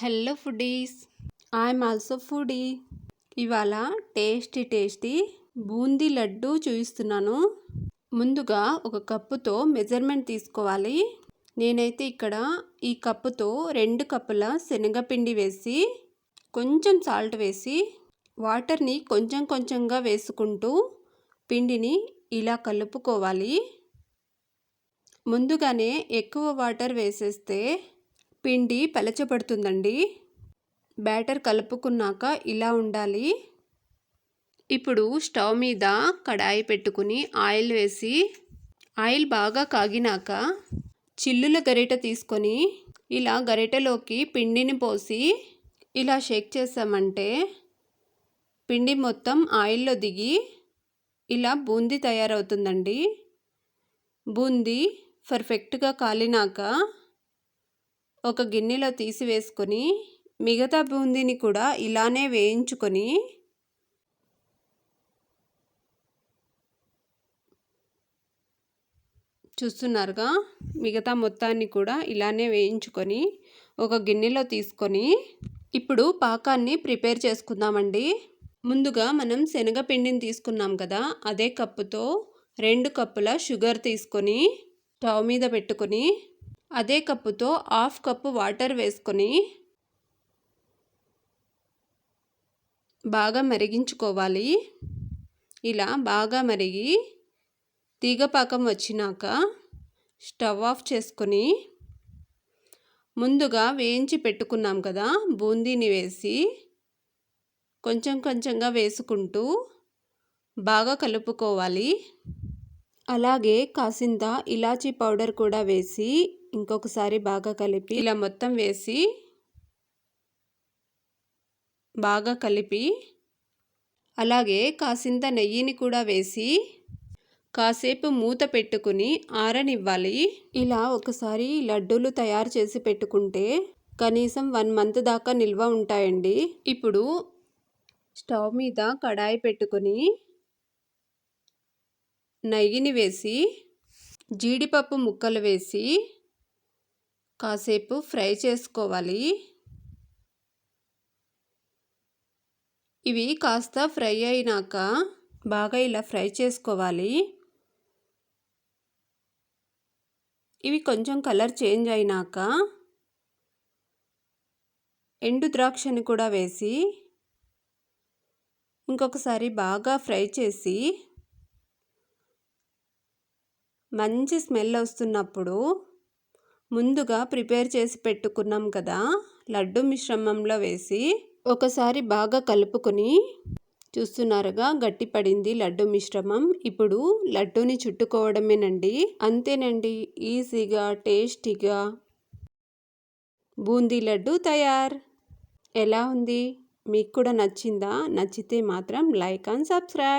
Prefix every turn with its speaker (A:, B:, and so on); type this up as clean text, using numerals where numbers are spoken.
A: Hello foodies, I'm also foodie. ఇవాళ tasty boondi laddu చూపిస్తున్నాను. ముందుగా ఒక కప్పుతో మెజర్మెంట్ తీసుకోవాలి. నేనైతే ఇక్కడ ఈ కప్పుతో 2 కప్పుల శనగపిండి వేసి కొంచెం సాల్ట్ వేసి వాటర్ని కొంచెం కొంచెంగా వేసుకుంటూ పిండిని ఇలా కలుపుకోవాలి. ముందుగానే ఎక్కువ వాటర్ వేసేస్తే పిండి పలచబడుతుందండి. బ్యాటర్ కలుపుకున్నాక ఇలా ఉండాలి. ఇప్పుడు స్టవ్ మీద కడాయి పెట్టుకుని ఆయిల్ వేసి ఆయిల్ బాగా కాగినాక చిల్లుల గరిటె తీసుకొని ఇలా గరిటెలోకి పిండిని పోసి ఇలా షేక్ చేసామంటే పిండి మొత్తం ఆయిల్లో దిగి ఇలా బూందీ తయారవుతుందండి. బూందీ పర్ఫెక్ట్గా కాలినాక ఒక గిన్నెలో తీసి వేసుకొని మిగతా బూందీని కూడా ఇలానే వేయించుకొని చూస్తున్నారుగా, మిగతా మొత్తాన్ని కూడా ఇలానే వేయించుకొని ఒక గిన్నెలో తీసుకొని ఇప్పుడు పాకాన్ని ప్రిపేర్ చేసుకుందామండి. ముందుగా మనం శనగపిండిని తీసుకున్నాం కదా, అదే కప్పుతో 2 కప్పుల షుగర్ తీసుకొని స్టవ్ మీద పెట్టుకొని అదే కప్పుతో 1/2 కప్పు వాటర్ వేసుకొని బాగా మరిగించుకోవాలి. ఇలా బాగా మరిగి తీగపాకం వచ్చినాక స్టవ్ ఆఫ్ చేసుకొని ముందుగా వేయించి పెట్టుకున్నాం కదా బూందీని వేసి కొంచెం కొంచెంగా వేసుకుంటూ బాగా కలుపుకోవాలి. అలాగే కాసింత ఇలాచీ పౌడర్ కూడా వేసి ఇంకొకసారి బాగా కలిపి ఇలా మొత్తం వేసి బాగా కలిపి అలాగే కాసింత నెయ్యిని కూడా వేసి కాసేపు మూత పెట్టుకుని ఆరనివ్వాలి. ఇలా ఒకసారి లడ్డూలు తయారు చేసి పెట్టుకుంటే కనీసం 1 మంత్ దాకా నిల్వ ఉంటాయండి. ఇప్పుడు స్టవ్ మీద కడాయి పెట్టుకుని నెయ్యిని వేసి జీడిపప్పు ముక్కలు వేసి కాసేపు ఫ్రై చేసుకోవాలి. ఇవి కాస్త ఫ్రై అయినాక బాగా ఇలా ఫ్రై చేసుకోవాలి. ఇవి కొంచెం కలర్ చేంజ్ అయినాక ఎండు ద్రాక్షని కూడా వేసి ఇంకొకసారి బాగా ఫ్రై చేసి మంచి స్మెల్ వస్తున్నప్పుడు ముందుగా ప్రిపేర్ చేసి పెట్టుకున్నాం కదా లడ్డు మిశ్రమంలో వేసి ఒకసారి బాగా కలుపుకొని చూస్తున్నారుగా, గట్టిపడింది లడ్డు మిశ్రమం. ఇప్పుడు లడ్డూని చుట్టుకోవడమేనండి. అంతేనండి, ఈజీగా టేస్టీగా బూందీ లడ్డు తయారు. ఎలా ఉంది? మీకు కూడా నచ్చిందా? నచ్చితే మాత్రం లైక్ అండ్ సబ్స్క్రైబ్.